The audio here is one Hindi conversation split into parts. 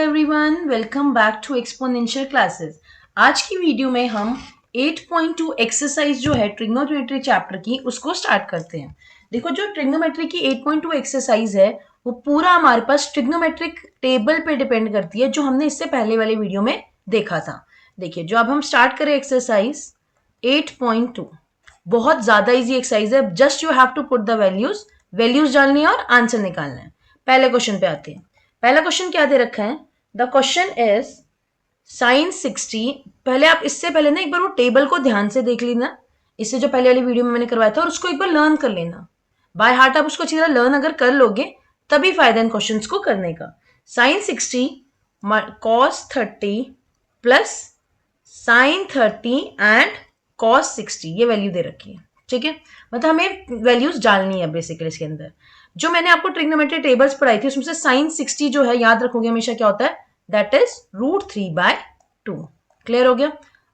Everyone, welcome back to exponential classes. आज की वीडियो में हम 8.2 एक्सरसाइज जो है ट्रिग्नोमेट्री चैप्टर की उसको स्टार्ट करते हैं। देखो, जो ट्रिग्नोमेट्री की 8.2 एक्सरसाइज है वो पूरा हमारे पास ट्रिग्नोमेट्रिक टेबल पे डिपेंड करती है, जो हमने इससे पहले वाले वीडियो में देखा था। देखिए, जो अब हम स्टार्ट करें एक्सरसाइज 8.2, बहुत ज्यादा इजी एक्सरसाइज है। Just you have to put the values डालनी है और आंसर निकालना है। पहले क्वेश्चन पे आते हैं। पहला क्वेश्चन क्या दे रखा है? The question is sine 60। पहले आप इससे पहले ना एक बार वो टेबल को ध्यान से देख लेना, इससे जो पहले वाली वीडियो में मैंने करवाया था, और उसको एक बार लर्न कर लेना बाय हार्ट। आप उसको अच्छी तरह लर्न अगर कर लोगे तभी फायदा इन क्वेश्चन को करने का। Sine 60 cos 30 plus sine 30 and cos 60, ये वैल्यू दे रखी है। ठीक है, मतलब हमें वैल्यूज डालनी है बेसिकली इसके अंदर। जो मैंने आपको ट्रिग्नोमेट्री टेबल्स पढ़ाई थी उसमें से साइन 60 जो है, याद रखोगे हमेशा क्या होता है, दैट इज √3/2। क्लियर हो गया?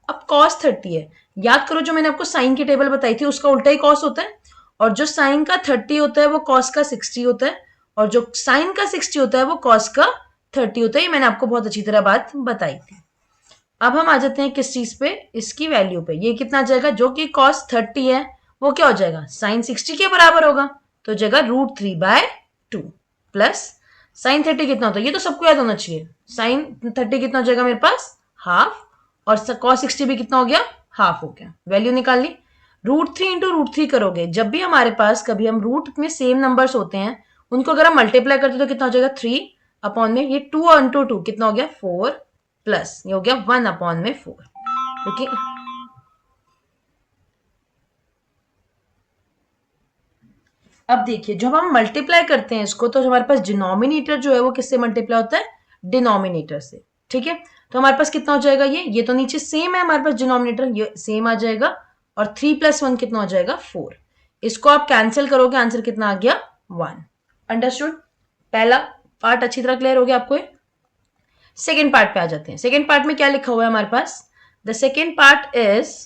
अब कॉस 30 है, याद करो जो मैंने आपको साइन की टेबल बताई थी उसका उल्टा ही कॉस होता है, और जो साइन का 30 होता है वो कॉस का 60 होता है, और जो साइन का 60 होता है वो कॉस का 30 होता है। ये मैंने आपको बहुत अच्छी तरह बात बताई थी। अब हम आ जाते हैं किस चीज पे, इसकी वैल्यू पे। ये कितना आ जाएगा? जो कि कॉस 30 है वो क्या हो जाएगा? साइन 60 के बराबर होगा, तो जगह √3/2 प्लस साइन 30 कितना होता है, ये तो सबको याद होना चाहिए। साइन 30 कितना हो जाएगा मेरे पास? हाफ, और कॉस 60 भी कितना हो गया? हाफ हो गया। वैल्यू निकाल ली। √3 इंटू √3 करोगे, जब भी हमारे पास कभी हम रूट में सेम नंबर्स होते हैं उनको अगर हम मल्टीप्लाई करते तो कितना हो जाएगा? 3 अपॉन में ये 2 इंटू 2 कितना हो गया? 4 प्लस ये हो गया 1 अपॉन में 4। क्योंकि अब देखिए, जब हम मल्टीप्लाई करते हैं इसको तो हमारे पास डिनोमिनेटर जो है वो किससे मल्टीप्लाई होता है? डिनोमिनेटर से। ठीक है, तो हमारे पास कितना हो जाएगा? ये तो नीचे सेम है हमारे पास डिनोमिनेटर, ये सेम आ जाएगा, और 3 + 1 कितना हो जाएगा? 4। इसको आप कैंसिल करोगे, आंसर कितना आ गया? 1। अंडरस्टूड? पहला पार्ट अच्छी तरह क्लियर हो गया आपको। सेकेंड पार्ट पे आ जाते हैं। सेकेंड पार्ट में क्या लिखा हुआ है हमारे पास? द सेकेंड पार्ट इज,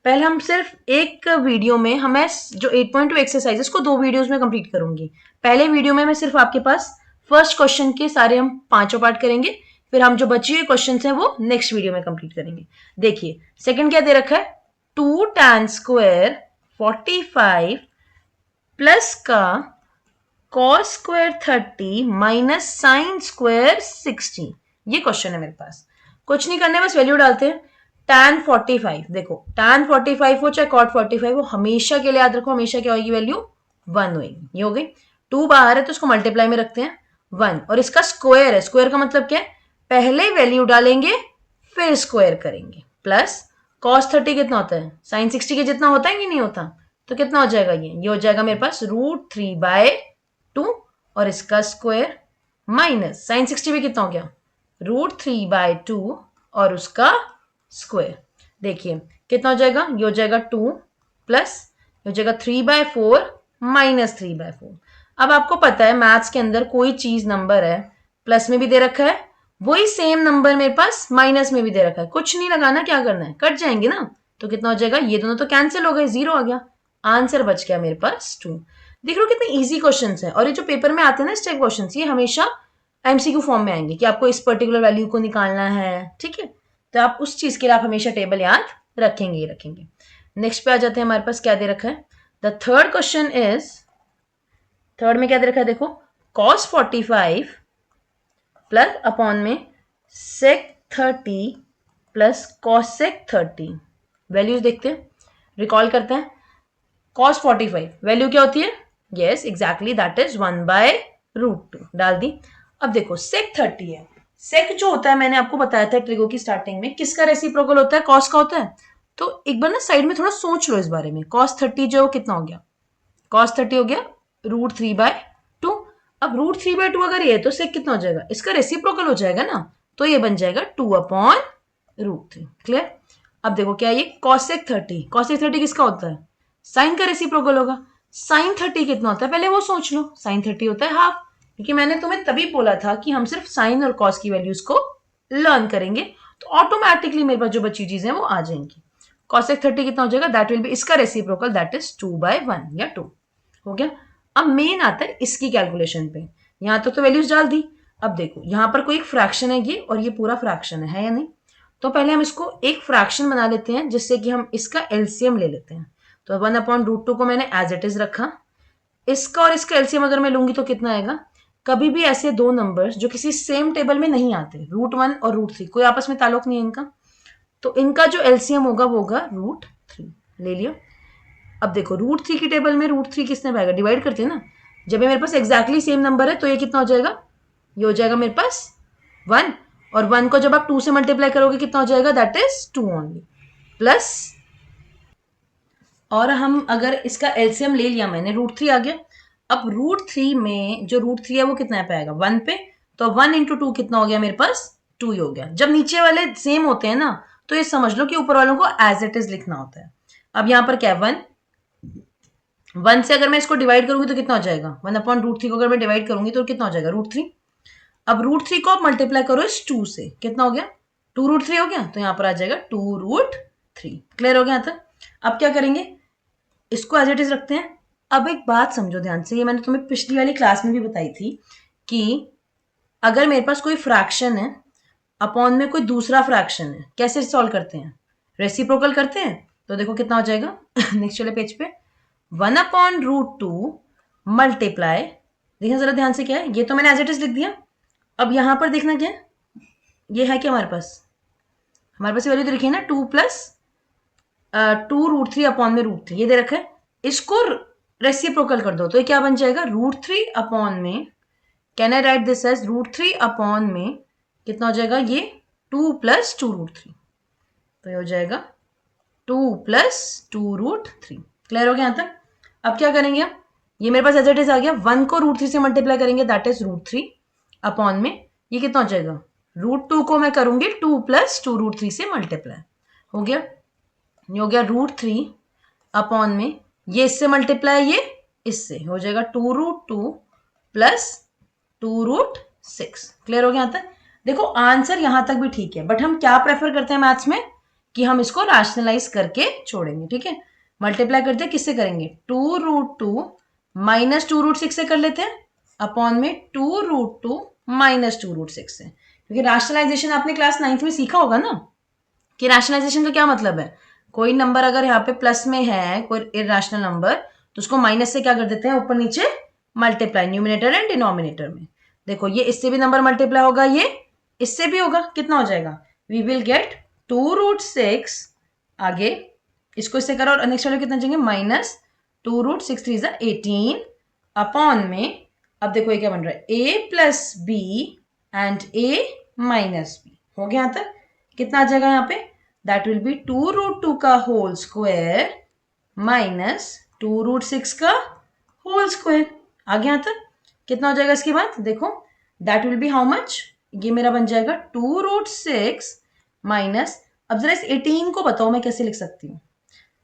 पहले हम सिर्फ एक वीडियो में, हमें जो 8.2 एक्सरसाइजेस को 2 वीडियोस में कंप्लीट करूंगी। पहले वीडियो में मैं सिर्फ आपके पास फर्स्ट क्वेश्चन के सारे हम 5 पार्ट करेंगे, फिर हम जो बची हुई क्वेश्चन हैं वो नेक्स्ट वीडियो में कंप्लीट करेंगे। देखिए, सेकंड क्या दे रखा है? 2 tan स्क्वायर 45 प्लस का cos square 30 minus sine square 60, ये क्वेश्चन है मेरे पास। कुछ नहीं करना है, बस वैल्यू डालते हैं। tan 45, देखो tan 45 हो चाहे cot 45 हो, हमेशा के लिए याद रखो, हमेशा क्या होगी वैल्यू? 1 होगी। ये हो गई। 2 बाहर है तो उसको मल्टीप्लाई में रखते हैं 1, और इसका स्क्वायर है। स्क्वायर का मतलब क्या है? पहले वैल्यू डालेंगे फिर स्क्वायर करेंगे। प्लस cos 30 कितना होता है? साइन 60 के जितना होता है कि नहीं होता? तो कितना हो जाएगा? ये हो जाएगा मेरे पास √3/2, और इसका स्क्वायर माइनस साइन 60 भी कितना हो गया? √3/2 और उसका स्क्वायर। देखिए कितना हो जाएगा? ये हो जाएगा 2 प्लस ये हो जाएगा 3/4 माइनस 3/4। अब आपको पता है मैथ्स के अंदर कोई चीज नंबर है प्लस में भी दे रखा है, वही सेम नंबर मेरे पास माइनस में भी दे रखा है। कुछ नहीं लगाना, क्या करना है? कट जाएंगे ना, तो कितना हो जाएगा? ये दोनों तो कैंसिल हो गए, 0 आ गया। आंसर बच गया मेरे पास 2। देख लो कितने इजी क्वेश्चन है, और ये जो पेपर में आते हैं ना इस टाइप क्वेश्चन, ये हमेशा एमसीक्यू फॉर्म में आएंगे कि आपको इस पर्टिकुलर वैल्यू को निकालना है। ठीक है, तो आप उस चीज के लिए आप हमेशा टेबल याद रखेंगे ही रखेंगे। नेक्स्ट पे आ जाते हैं। हमारे पास क्या दे रखा है? The third question is, third में क्या दे रखा है? देखो, cos 45 प्लस अपॉन में sec 30 प्लस cosec 30। वैल्यूज देखते हैं, रिकॉल करते हैं। cos 45 वैल्यू क्या होती है? यस एग्जैक्टली, दैट इज 1/√2 डाल दी। अब देखो sec 30 है। सेक जो होता है, मैंने आपको बताया था ट्रिगो की स्टार्टिंग में, किसका रेसिप्रोकल होता है? कॉस का होता है। तो एक बार ना साइड में थोड़ा सोच लो इस बारे में। cos 30 जो कितना हो गया? cos 30 हो गया √3/2। अब √3/2 अगर ये है तो सेक कितना हो जाएगा? इसका रेसिप्रोकल हो जाएगा ना, तो ये बन जाएगा 2/√3। क्लियर? अब देखो क्या ये cosec 30, cosec 30 किसका होता है? साइन का रेसिप्रोकल होगा। साइन 30 कितना होता है? पहले वो सोच लो। साइन 30 होता है हाफ, क्योंकि मैंने तुम्हें तभी बोला था कि हम सिर्फ साइन और कॉस की वैल्यूज को लर्न करेंगे, तो ऑटोमेटिकली मेरे पास जो बची चीजें हैं वो आ जाएंगी। cosec 30 कितना हो जाएगा? दैट विल बी, इसका रेसिप्रोकल दैट इज 2/1 या 2 हो गया। अब मेन आता है इसकी कैलकुलेशन पे। यहां तक तो वैल्यूज डाल दी, अब देखो यहाँ पर कोई एक फ्रैक्शन है ये, और ये पूरा फ्रैक्शन है या नहीं? तो पहले हम इसको एक फ्रैक्शन बना लेते हैं, जिससे कि हम इसका एलसीएम ले लेते हैं। तो 1/√2 को मैंने एज इट इज रखा। इसका और इसका एलसीएम अगर मैं लूंगी तो कितना आएगा? कभी भी ऐसे दो नंबर्स जो किसी सेम टेबल में नहीं आते, √1 और √3, कोई आपस में ताल्लुक नहीं है इनका, तो इनका जो एलसीएम होगा वो होगा √3। ले लिया। अब देखो √3 की टेबल में √3 किसने पाएगा? डिवाइड करते हैं ना। जब ये मेरे पास एग्जैक्टली सेम नंबर है तो ये कितना हो जाएगा? ये हो जाएगा मेरे पास 1, और 1 को जब आप 2 से मल्टीप्लाई करोगे कितना हो जाएगा? दैट इज 2 ओनली, प्लस, और हम अगर इसका एलसीएम ले लिया मैंने, √3 आ गया। अब √3 में जो √3 है वो कितना पे आएगा? 1 पे। तो 1 इंटू 2 कितना हो गया मेरे पास? 2 ही हो गया। जब नीचे वाले सेम होते हैं ना, तो ये समझ लो कि ऊपर वालों को एज इट इज लिखना होता है। अब यहाँ पर क्या है? 1 से अगर मैं इसको डिवाइड करूंगी तो कितना हो जाएगा? 1/√3 को अगर मैं डिवाइड करूंगी तो कितना हो जाएगा? √3। अब √3 को आप मल्टीप्लाई करो इस 2 से, कितना हो गया? 2√3 हो गया। तो यहाँ पर आ जाएगा 2√3। क्लियर हो गया यहाँ तक? अब क्या करेंगे? इसको एज इट इज रखते हैं। अब एक बात समझो ध्यान से, ये मैंने तुम्हें पिछली वाली क्लास में भी बताई थी कि अगर मेरे पास कोई फ्रैक्शन है अपॉन में कोई दूसरा फ्रैक्शन है, कैसे सॉल्व करते हैं? रेसिप्रोकल करते हैं। तो देखो कितना हो जाएगा नेक्स्ट वाले पेज पे, 1/√2 मल्टीप्लाई, देखिए जरा ध्यान से क्या है, ये तो मैंने एज इट इज लिख दिया। अब यहां पर देखना क्या है, ये है क्या हमारे पास वैल्यू तो लिखी है ना, 2 प्लस 2√3 अपॉन में √3, ये दे रखा है। इसको रेसिप्रोकल कर दो तो ये क्या बन जाएगा? √3 अपॉन में, can I write this as √3 upon में कितना हो जाएगा? ये 2 प्लस 2√3, तो ये हो जाएगा 2 प्लस 2√3। क्लियर हो गया यहाँ तक? अब क्या करेंगे हम? ये मेरे पास एज इट इज आ गया। 1 को √3 से मल्टीप्लाई करेंगे, दैट इज √3 अपॉन में ये कितना हो जाएगा? √2 को मैं करूंगी 2 प्लस 2√3 से मल्टीप्लाई, हो गया। ये हो गया √3 अपॉन में, ये इससे मल्टीप्लाई, ये इससे हो जाएगा 2√2 प्लस 2√6। क्लियर हो गया यहाँ तक? देखो आंसर यहां तक भी ठीक है, बट हम क्या प्रेफर करते हैं मैथ्स में कि हम इसको रैशनलाइज करके छोड़ेंगे। ठीक है, मल्टीप्लाई करते हैं, किससे करेंगे? 2√2 माइनस 2√6 से कर लेते हैं, अपॉन में 2√2 माइनस 2√6 से, क्योंकि रैशनलाइजेशन आपने क्लास 9th में सीखा होगा ना कि रैशनलाइजेशन का क्या मतलब है। कोई नंबर अगर यहाँ पे प्लस में है, कोई इरेशनल नंबर, तो उसको माइनस से क्या कर देते हैं? ऊपर नीचे मल्टीप्लाई, न्यूमिनेटर एंड डिनोमिनेटर में। देखो ये इससे भी नंबर मल्टीप्लाई होगा, ये इससे भी होगा, कितना हो जाएगा? वी विल गेट 2√6, आगे इसको इससे करो और नेक्स्ट वाले कितना जाएंगे? माइनस 2√6 3 18 अपॉन में, अब देखो ये क्या बन रहा है? a plus b and a minus b. हो गया यहाँ तक? कितना आ जाएगा यहाँ पे? दैट विल बी 2√2 का होल स्क्वायर माइनस 2√6 का होल स्क्वायर। आ गया यहाँ तक? कितना हो जाएगा इसके बाद? देखो that will be how much? ये मेरा बन जाएगा 2√6 माइनस, अब जरा इस 18 को बताओ मैं कैसे लिख सकती हूँ।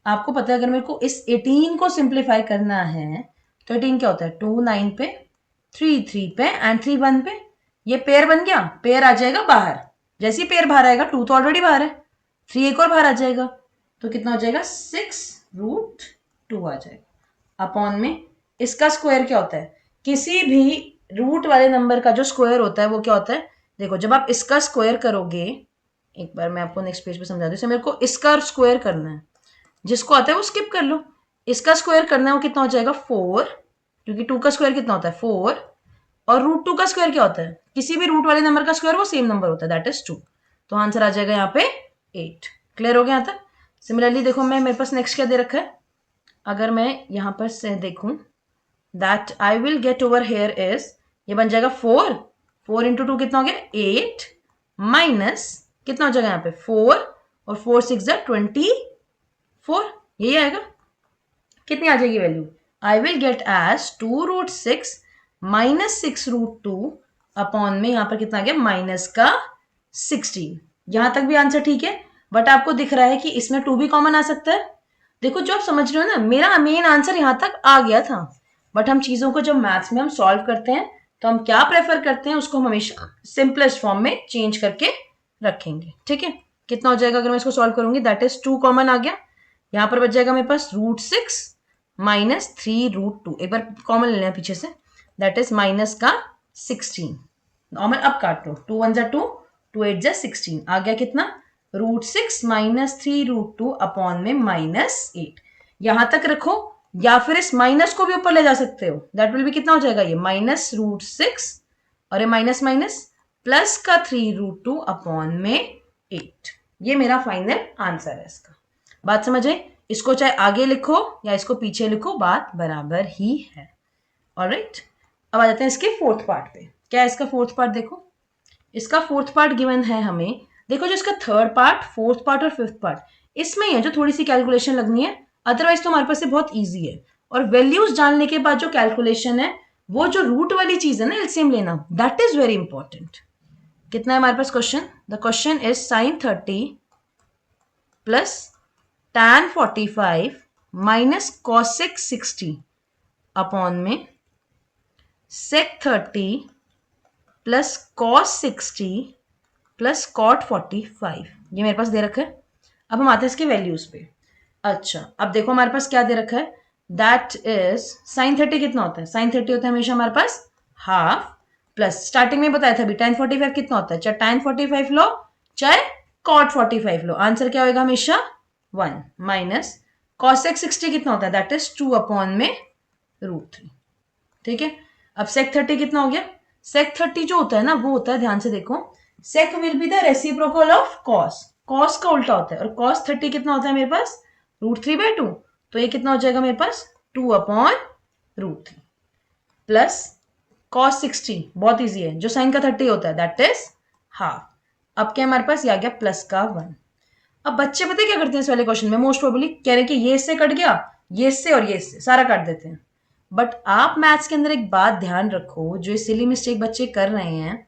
आपको पता है अगर मेरे को इस 18 को सिंप्लीफाई करना है तो 18 क्या होता है? 2 9 पे, 3 3 पे एंड 3 1 पे। ये पेयर बन गया, पेयर आ जाएगा बाहर। जैसे ही पेयर बाहर आएगा, 2 तो ऑलरेडी बाहर है, 3 एक और बाहर आ जाएगा, तो कितना हो जाएगा? 6√2 आ जाएगा अपॉन में इसका स्क्वायर क्या होता है? किसी भी रूट वाले नंबर का जो स्क्वायर होता है वो क्या होता है? देखो जब आप इसका स्क्वायर करोगे, एक बार मैं आपको नेक्स्ट पेज पे समझा दूं, मेरे को इसका स्क्वायर करना है, जिसको आता है वो स्किप कर लो। इसका स्क्वायर करना है वो कितना हो जाएगा? 4, क्योंकि 2 का स्क्वायर कितना होता है? 4, और √2 का स्क्वायर क्या होता है? किसी भी रूट वाले नंबर का स्क्वायर वो सेम नंबर होता है, दैट इज 2। तो आंसर आ जाएगा यहाँ पे 8। क्लियर हो गया यहाँ तक? सिमिलरली देखो मैं, मेरे पास नेक्स्ट क्या दे रखा है, अगर मैं यहाँ पर से देखूं, that I will get over here is, ये बन जाएगा 4 इंटू 2 कितना हो गया? 8 माइनस कितना हो जाएगा यहाँ पे? 4, और 4 6 24, यही आएगा। कितनी आ जाएगी value? I will get as 2√6 minus 6√2 upon में यहाँ पर कितना आ गया? माइनस का 16। यहां तक भी आंसर ठीक है, बट आपको दिख रहा है कि इसमें 2 भी कॉमन आ सकता है। देखो जो आप समझ रहे हो ना, मेरा मेन आंसर यहां तक आ गया था, बट हम चीजों को जब मैथ्स में हम सॉल्व करते हैं तो हम क्या प्रेफर करते हैं, उसको हम हमेशा सिंपलेस्ट फॉर्म में चेंज करके रखेंगे। ठीक है, कितना हो जाएगा अगर मैं इसको सॉल्व करूंगी? दैट इज 2 कॉमन आ गया, यहां पर बच जाएगा मेरे पास √6 माइनस 3√2, एक बार कॉमन ले लेना पीछे से, दैट इज माइनस का 16। नॉर्मल अब काट लो, 2 1 जा 2, 2 8 जा 16, आ गया कितना √6 माइनस 3 √2 अपॉन में -8। यहां तक रखो या फिर इस माइनस को भी ऊपर ले जा सकते हो, दैट विल बी कितना हो जाएगा ये -√6 और ये माइनस माइनस प्लस का 3 √2 अपॉन में 8। ये मेरा फाइनल आंसर है इसका। बात समझे? इसको चाहे आगे लिखो या इसको पीछे लिखो, बात बराबर ही है। ऑलराइट, अब आ जाते हैं इसके फोर्थ पार्ट पे। क्या है इसका फोर्थ पार्ट? देखो इसका फोर्थ पार्ट गिवन है हमें। देखो जो इसका थर्ड पार्ट, फोर्थ पार्ट और फिफ्थ पार्ट, इसमें ही है जो थोड़ी सी कैलकुलेशन लगनी है, अदरवाइज तो हमारे पास बहुत ईजी है। और वैल्यूज जानने के बाद जो कैलकुलेशन है, वो जो रूट वाली चीज है ना एलसीएम लेना, दैट इज वेरी इंपॉर्टेंट। कितना है हमारे पास question? The question is sin 30 plus tan 45 minus cosec 60 upon में sec 30 plus cos 60 plus cot 45। ये मेरे पास दे रखा है। अब हम आते हैं इसके वैल्यूज पे। अच्छा, अब देखो हमारे पास क्या दे रखा है, दैट इज sin 30 कितना होता है? sin 30 होता है हमेशा हमारे पास हाफ, प्लस स्टार्टिंग में बताया था अभी tan 45 कितना होता है, चाहे tan 45 लो चाहे cot 45 लो, आंसर क्या होगा हमेशा 1 माइनस cosec 60 कितना होता है, दैट इज 2 अपॉन में √3। ठीक है, अब sec 30 कितना हो गया? sec 30 जो होता है ना, वो होता है, ध्यान से देखो, sec will be the reciprocal of cos, cos का उल्टा होता है, और cos 30 कितना होता है मेरे पास √3/2, तो ये कितना हो जाएगा मेरे पास 2 अपॉन √3 प्लस cos 60, बहुत इजी है, जो साइन का 30 होता है दैट इज हाफ। अब क्या हमारे पास, ये आ गया प्लस का 1। अब बच्चे पता है क्या करते हैं इस वाले क्वेश्चन में, मोस्ट प्रोबेबली कह रहे हैं कि ये इससे कट गया, ये इससे और ये इससे, सारा काट देते हैं। बट आप मैथ्स के अंदर एक बात ध्यान रखो, जो सिली मिस्टेक बच्चे कर रहे हैं,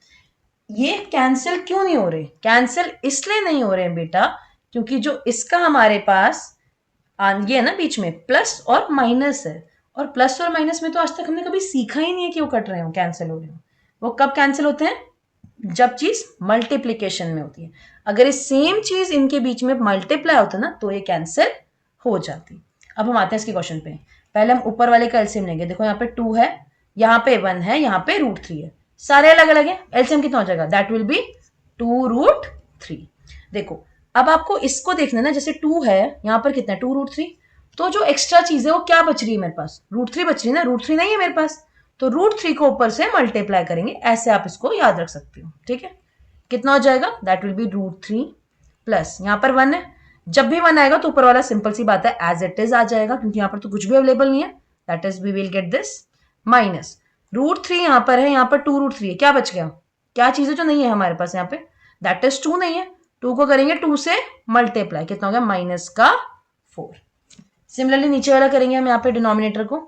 ये कैंसिल क्यों नहीं हो रहे? कैंसिल इसलिए नहीं हो रहे हैं बेटा, क्योंकि जो इसका हमारे पास ये है ना बीच में प्लस और माइनस है, और प्लस और माइनस में तो आज तक हमने कभी सीखा ही नहीं है कि वो कट रहे हो, कैंसिल हो रहे हो। वो कब कैंसिल होते हैं? जब चीज मल्टीप्लीकेशन में होती है। अगर ये सेम चीज इनके बीच में मल्टीप्लाई होता ना, तो ये कैंसिल हो जाती। अब हम आते हैं इसके क्वेश्चन पे। पहले हम ऊपर वाले का एलसीएम लेंगे। देखो यहाँ पे 2 है, यहाँ पे 1 है, यहाँ पे √3 है, सारे अलग अलग है। एलसीएम कितना हो जाएगा? That will be 2√3। देखो अब आपको इसको देखना है ना, जैसे 2 है, यहाँ पर कितना है 2√3, तो जो एक्स्ट्रा चीज है वो क्या बच रही है मेरे पास? √3 बच रही है ना, √3 नहीं है मेरे पास, तो √3 को ऊपर से मल्टीप्लाई करेंगे, ऐसे आप इसको याद रख सकते हो। ठीक है, कितना हो जाएगा? दैट विल बी √3 प्लस यहाँ पर 1 है, जब भी 1 आएगा तो ऊपर वाला सिंपल सी बात है एज इट इज आ जाएगा, क्योंकि यहाँ पर तो कुछ भी अवेलेबल नहीं है, that is we will get this minus √3 यहाँ पर है, यहाँ पर 2√3 है, क्या बच गया? क्या चीज है जो नहीं है हमारे पास यहाँ पे? दैट इज 2 नहीं है, 2 को करेंगे 2 से मल्टीप्लाई, कितना हो गया? -4। सिमिलरली नीचे वाला करेंगे हम यहाँ पे डिनोमिनेटर को,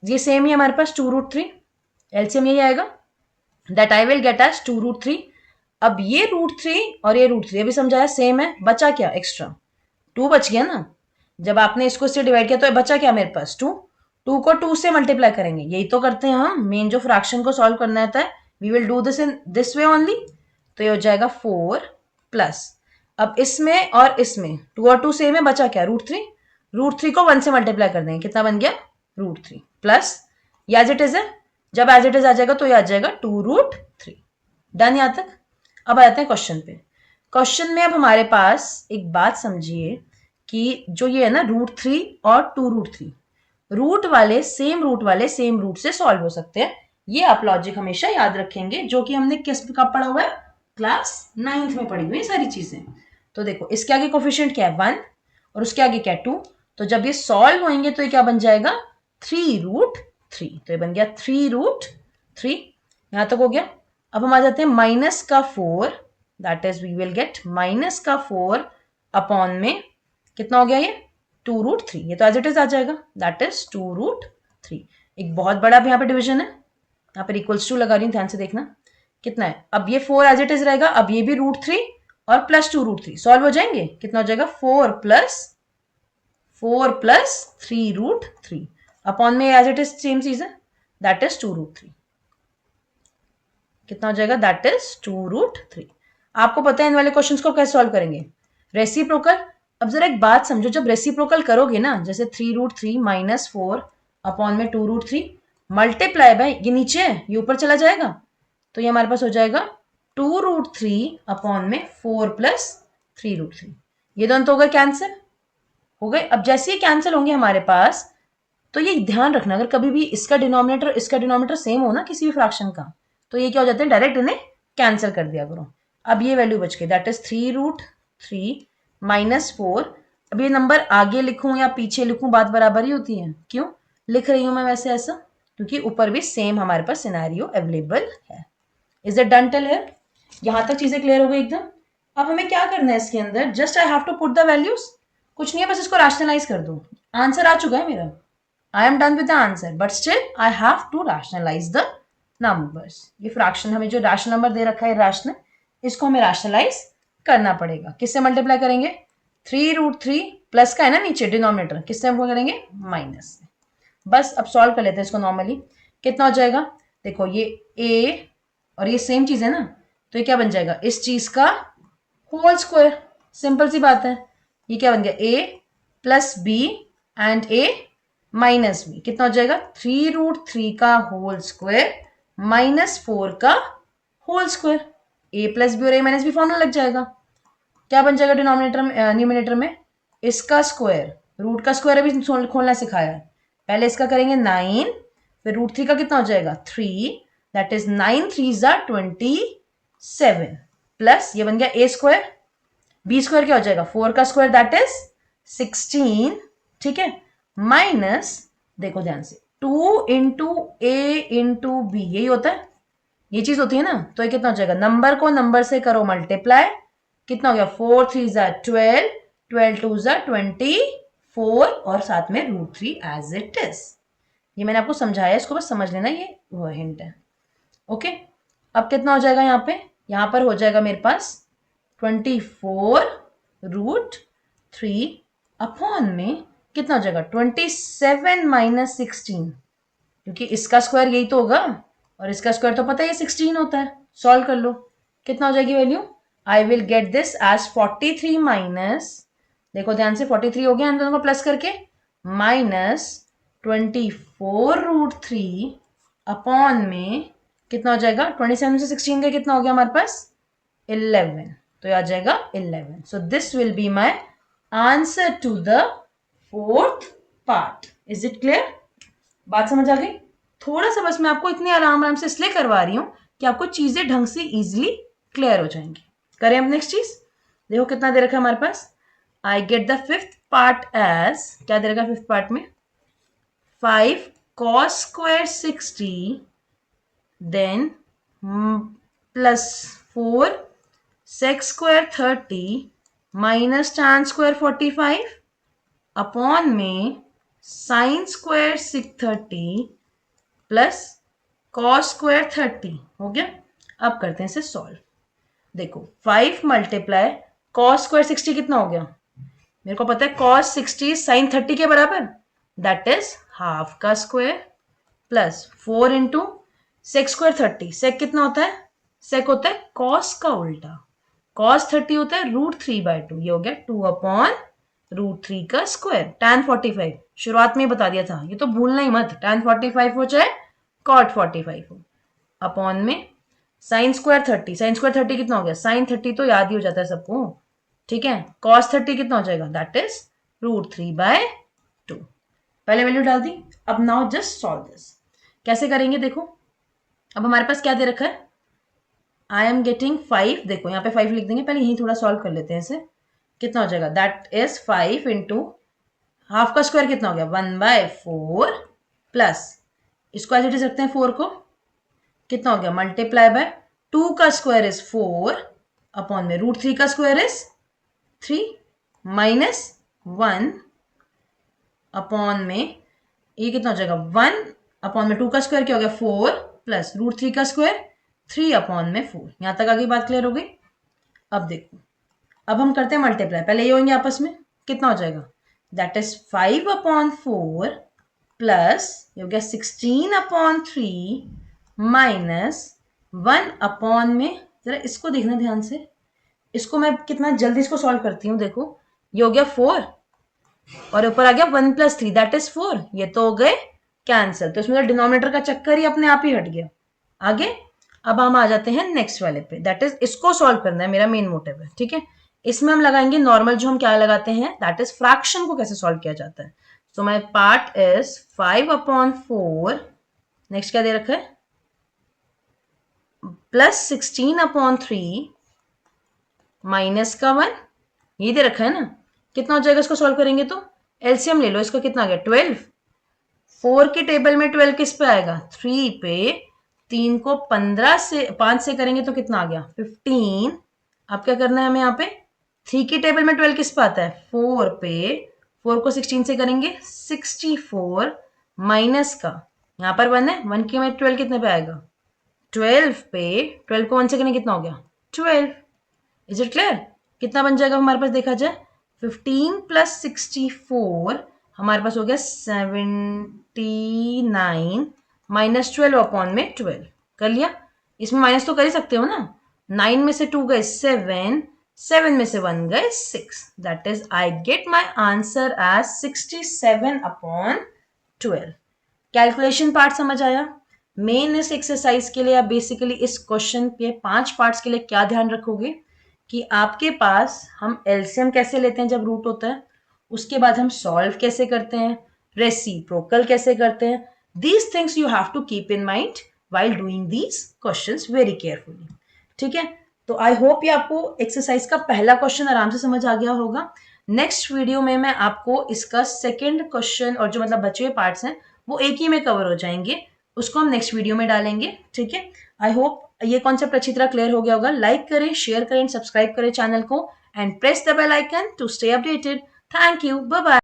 ये सेम ही हमारे पास 2√3, एलसीएम यही आएगा, that I will get as 2√3। अब ये √3 और ये √3 भी समझाया सेम है, बचा क्या? एक्स्ट्रा 2 बच गया ना, जब आपने इसको इससे डिवाइड किया तो बचा क्या मेरे पास? 2। 2 को 2 से मल्टीप्लाई करेंगे, यही तो करते हैं हम, मेन जो फ्रैक्शन को सॉल्व करना होता है, we will do this in this way only. तो ये हो जाएगा 4 प्लस, अब इसमें और इसमें 2 और 2 सेम है, बचा क्या? √3। √3 को 1 से मल्टीप्लाई कर देंगे, कितना बन गया? √3 प्लस ये एज इट इज है, जब एज इट इज आ जाएगा तो ये आ जाएगा 2√3। डन यहां तक? अब आ जाते हैं क्वेश्चन पे। क्वेश्चन में अब हमारे पास एक बात समझिए कि जो ये है ना √3 और 2√3, रूट वाले सेम रूट से सॉल्व हो सकते हैं। ये आप लॉजिक हमेशा याद रखेंगे, जो कि हमने किस कब पढ़ा हुआ है? क्लास 9th में पढ़ी हुई सारी चीजें। तो देखो इसके आगे कोफिशिएंट क्या है? 1, और उसके आगे क्या है? 2। तो जब ये सॉल्व होंगे तो ये क्या बन जाएगा? 3√3। तो ये बन गया 3√3। यहां तक हो गया। अब हम आ जाते हैं -4, that is we will get -4 upon में कितना हो गया ये? 2√3। ये तो एज इट इज आ जाएगा, दैट इज 2√3। एक बहुत बड़ा यहाँ पे डिवीजन है, यहाँ पर इक्वल्स टू लगा रही हूँ, ध्यान से देखना कितना है। अब ये 4 एज इट इज रहेगा, अब ये भी √3 और प्लस 2√3 सॉल्व हो जाएंगे, कितना हो जाएगा? 4 प्लस 3√3 अपॉन में एज इट इज सेम चीज है, दैट इज 2√3। कितना हो जाएगा? That is 2√3। आपको पता है इन वाले क्वेश्चंस को कैसे सॉल्व करेंगे? रेसिप्रोकल। अब जरा एक बात समझो, जब रेसिप्रोकल करोगे ना, जैसे 3√3 -4 अपॉन में 2√3 मल्टीप्लाई बाय ये नीचे है, ये ऊपर चला जाएगा, तो ये हमारे पास हो जाएगा 2√3 अपॉन में 4 प्लस 3√3। ये दोनों तो हो गए कैंसिल, हो गए। अब जैसे ही कैंसिल होंगे हमारे पास, तो ये ध्यान रखना अगर कभी भी इसका डिनोमिनेटर सेम हो ना किसी भी फ्रैक्शन का, तो ये क्या हो जाते हैं, डायरेक्ट इन्हें कैंसिल कर दिया करो। अब ये वैल्यू बच गई, दैट इज 3√3 माइनस 4। अब ये नंबर आगे लिखूं या पीछे लिखूं बात बराबर ही होती है। क्यों लिख रही हूं मैं वैसे ऐसा, क्योंकि ऊपर भी सेम हमारे पास सिनेरियो अवेलेबल है। Is it done till here? यहां तक चीजें क्लियर हो गई एकदम। अब हमें क्या करना है इसके अंदर, just I have to put the values, कुछ नहीं है, बस इसको रैशनलाइज कर दो। आंसर आ चुका है मेरा, I am done with the answer, but still I have to rationalize the numbers. ये फ्रैक्शन हमें जो रैशनल नंबर दे रखा है रैशनल, इसको हमें रैशनलाइज करना पड़ेगा। किससे मल्टीप्लाई करेंगे? 3√3 प्लस का है ना नीचे डिनोमिनेटर, किससे हम करेंगे? माइनस से। बस अब सॉल्व कर लेते हैं इसको नॉर्मली। कितना हो जाएगा? देखो ये a और ये सेम चीज है ना, तो ये क्या बन जाएगा? इस चीज का होल स्क्वायर। सिंपल सी बात है। ये क्या बन गया? a plus b and a minus b. कितना हो जाएगा? 3√3 का होल स्क्वायर माइनस 4 का होल स्क्वायर। ए प्लस बी और ए माइनस बी फॉर्मूला लग जाएगा। क्या बन जाएगा डिनोमिनेटर में, न्यूमिनेटर में? इसका स्क्वायर, रूट का स्क्वायर अभी खोलना सिखाया है। पहले इसका करेंगे 9, फिर √3 का कितना हो जाएगा? 3, दैट इज 9 3 27 प्लस ये बन गया ए स्क्वायर, बी स्क्वायर क्या हो जाएगा? 4 का स्क्वायर दैट इज 16, ठीक है, माइनस देखो ध्यान से 2 इंटू ए इंटू बी, यही होता है, ये चीज होती है ना। तो ये कितना हो जाएगा? नंबर को नंबर से करो मल्टीप्लाई, कितना हो गया? 4 3 12, 12 2 24 और साथ में √3 एज इट इज। ये मैंने आपको समझाया, इसको बस समझ लेना, ये वो हिंट है। ओके, अब कितना हो जाएगा यहाँ पे? यहाँ पर हो जाएगा मेरे पास 24√3 अपॉन में कितना हो जाएगा? 27 माइनस 16, क्योंकि इसका स्क्वायर यही तो होगा और इसका स्क्वायर तो पता है ये 16 होता है। सॉल्व कर लो, कितना हो जाएगी value? I will get this as 43 minus, देखो ध्यान से 43 हो गया इन दोनों को प्लस करके, माइनस 24√3 अपॉन में कितना हो जाएगा? 27 से 16 का कितना हो गया हमारे पास? 11, तो आ जाएगा 11। So this will be my answer to the 4th part. Is it clear? बात समझ आ गई? थोड़ा सा बस मैं आपको इतने आराम आराम से इसलिए करवा रही हूं कि आपको चीजें ढंग से इजीली क्लियर हो जाएंगी। करें अब नेक्स्ट चीज। देखो कितना दे रखा है हमारे पास। I get the 5th part as, क्या दे रखा है 5th पार्ट में? 5 cos square 60 then plus 4 sec square 30 minus tan square 45 upon में sine square 630 plus cos square 30 हो गया। अब करते हैं इसे सॉल्व। देखो 5 मल्टीप्लाई कॉस स्क्वायर 60 कितना हो गया? मेरे को पता है कॉस 60 साइन 30 के बराबर, दैट इज हाफ का square plus 4 into sec square 30। Sec कितना होता है? सेक होता है कॉस का उल्टा, कॉस 30 होता है √3/2। ये हो गया 2 अपॉन √3 का स्क्वायर। tan 45 शुरुआत में ही बता दिया था, ये तो भूलना ही मत, tan 45 हो चाहे cot 45 हो, अपॉन में साइन स्क्वायर 30। साइन स्क्वायर 30 कितना हो गया? साइन 30 तो याद ही हो जाता है सबको, ठीक है। cos 30 कितना हो जाएगा? That is √3/2। पहले वैल्यू डाल दी। अब नाउ जस्ट सॉल्व दिस। कैसे करेंगे देखो, अब हमारे पास क्या दे रखा है? आई एम गेटिंग 5, देखो यहाँ पे 5 लिख देंगे, पहले यही थोड़ा सॉल्व कर लेते हैं इसे। कितना हो जाएगा? दैट इज 5 इंटू हाफ का स्क्वायर कितना हो गया? 1/4 प्लस इसको एज इट इज रखते हैं 4 को, कितना हो गया? मल्टीप्लाई बाय 2 का स्क्वायर इज 4 अपॉन में √3 का स्क्वायर इज 3 माइनस 1 अपॉन में ये कितना हो जाएगा? 1 अपॉन में 2 का स्क्वायर क्या हो गया? 4 प्लस √3 का स्क्वायर 3 अपॉन में 4। यहां तक आगे बात क्लियर हो गई। अब देखो, अब हम करते हैं मल्टीप्लाई, पहले ये होंगे आपस में, कितना हो जाएगा? दैट इज 5 अपॉन 4 प्लस ये हो गया 16 अपॉन 3 माइनस 1 अपॉन में, जरा इसको देखना ध्यान से, इसको मैं कितना जल्दी इसको सॉल्व करती हूँ। देखो ये हो गया 4 और ऊपर आ गया 1 + 3 दैट इज 4, ये तो हो गए कैंसिल, तो इसमें तो डिनोमिनेटर का चक्कर ही अपने आप ही हट गया। आगे अब हम आ जाते हैं नेक्स्ट वाले पे, दैट इज इसको सॉल्व करना है, मेरा मेन मोटिव है, ठीक है। इसमें हम लगाएंगे नॉर्मल, जो हम क्या लगाते हैं, दैट इज फ्रैक्शन को कैसे सॉल्व किया जाता है। सो माई पार्ट इज 5/4, नेक्स्ट क्या दे रखा है, प्लस 16/3 माइनस का 1, ये दे रखा है ना। कितना हो जाएगा इसको सॉल्व करेंगे तो, एलसीएम ले लो, इसका कितना आ गया 12। 4 के टेबल में 12 किस पे आएगा, 3 पे। 3 को 15 से 5 से करेंगे तो कितना आ गया 15। अब क्या करना है हमें यहाँ पे, 3 के टेबल में 12 किस पे आता है 4 पे। 4 को 16 से करेंगे 64 माइनस का, यहाँ पर 1 है, 1 के में 12 कितने पे आएगा 12 पे। 12 को 1 से करेंगे कितना हो गया 12। इज इट क्लियर, कितना बन जाएगा हमारे पास, देखा जाए 15 प्लस 64 हमारे पास हो गया 79 माइनस 12/12 कर लिया। इसमें माइनस तो कर ही सकते हो ना, 9 में से 2 गए 7, 7 में से 1 गए 6, that is I get my answer as 67/12। Calculation part समझ आया। मेन इस एक्सरसाइज के लिए आप बेसिकली इस क्वेश्चन के 5 पार्ट्स के लिए क्या ध्यान रखोगे कि आपके पास हम एलसीएम कैसे लेते हैं जब रूट होता है, उसके बाद हम सॉल्व कैसे करते हैं, रेसिप्रोकल कैसे करते हैं, these things you have to keep in mind while doing these questions very carefully, ठीक है। तो आई होप ये आपको एक्सरसाइज का पहला क्वेश्चन आराम से समझ आ गया होगा। नेक्स्ट वीडियो में मैं आपको इसका सेकंड क्वेश्चन और जो मतलब बचे हुए पार्ट्स हैं वो एक ही में कवर हो जाएंगे, उसको हम नेक्स्ट वीडियो में डालेंगे, ठीक है। आई होप ये कॉन्सेप्ट अच्छी तरह क्लियर हो गया होगा। लाइक करें, शेयर करें, सब्सक्राइब करें चैनल को and press the bell icon to stay updated. Thank you, bye bye.